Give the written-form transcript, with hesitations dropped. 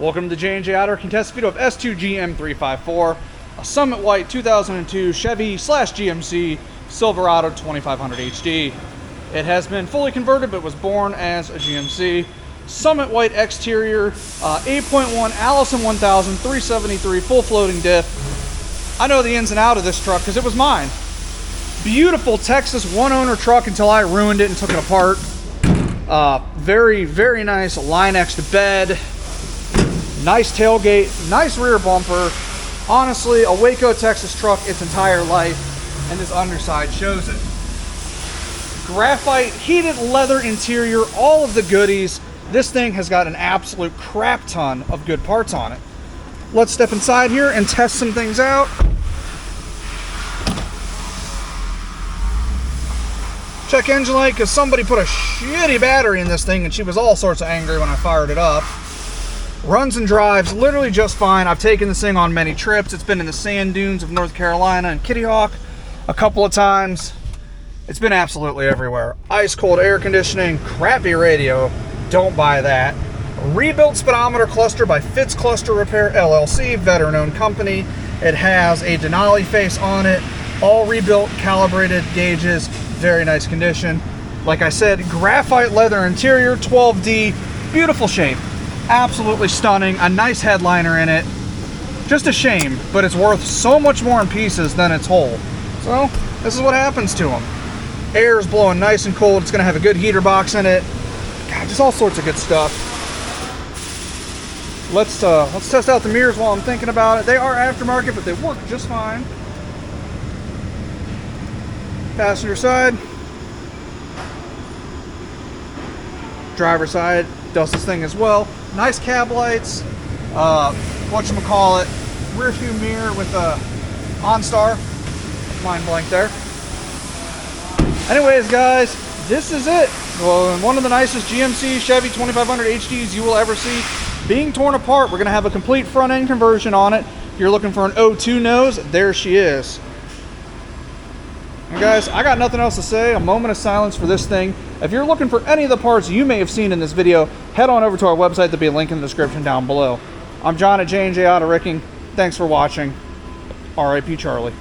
Welcome to the J&J Auto Wrecking Test video of s2gm354, a Summit White 2002 Chevy/GMC Silverado 2500 HD. It has been fully converted but was born as a GMC. Summit White exterior, 8.1 Allison 1000 373 full floating diff. I know the ins and outs of this truck because it was mine. Beautiful Texas one-owner truck until I ruined it and took it apart. Very, very nice Line-X bed. Nice tailgate, nice rear bumper. Honestly, a Waco, Texas truck its entire life, and this underside shows it. Graphite, heated leather interior, all of the goodies. This thing has got an absolute crap ton of good parts on it. Let's step inside here and test some things out. Check engine light, because somebody put a shitty battery in this thing and she was all sorts of angry when I fired it up. Runs and drives literally just fine. I've taken this thing on many trips. It's been in the sand dunes of North Carolina and Kitty Hawk a couple of times. It's been absolutely everywhere. Ice cold air conditioning, crappy radio, don't buy that. Rebuilt speedometer cluster by Fitz Cluster Repair LLC, veteran-owned company. It has a Denali face on it, all rebuilt, calibrated gauges, very nice condition. Like I said, graphite leather interior, 12D, beautiful shape. Absolutely stunning, a nice headliner in it. Just a shame, but it's worth so much more in pieces than its whole. So, this is what happens to them. Air is blowing nice and cold. It's gonna have a good heater box in it. God, just all sorts of good stuff. Let's test out the mirrors while I'm thinking about it. They are aftermarket, but they work just fine. Passenger side. Driver side does this thing as well. Nice cab lights, whatchamacallit, rear view mirror with a OnStar, mind blank there. Anyways guys, this is it. Well, one of the nicest GMC Chevy 2500 HDs you will ever see being torn apart. We're gonna have a complete front end conversion on it. If you're looking for an O2 nose, there she is. And guys, I got nothing else to say. A moment of silence for this thing. If you're looking for any of the parts you may have seen in this video, head on over to our website. There'll be a link in the description down below. I'm John at J&J Auto Wrecking. Thanks for watching. R.I.P. Charlie.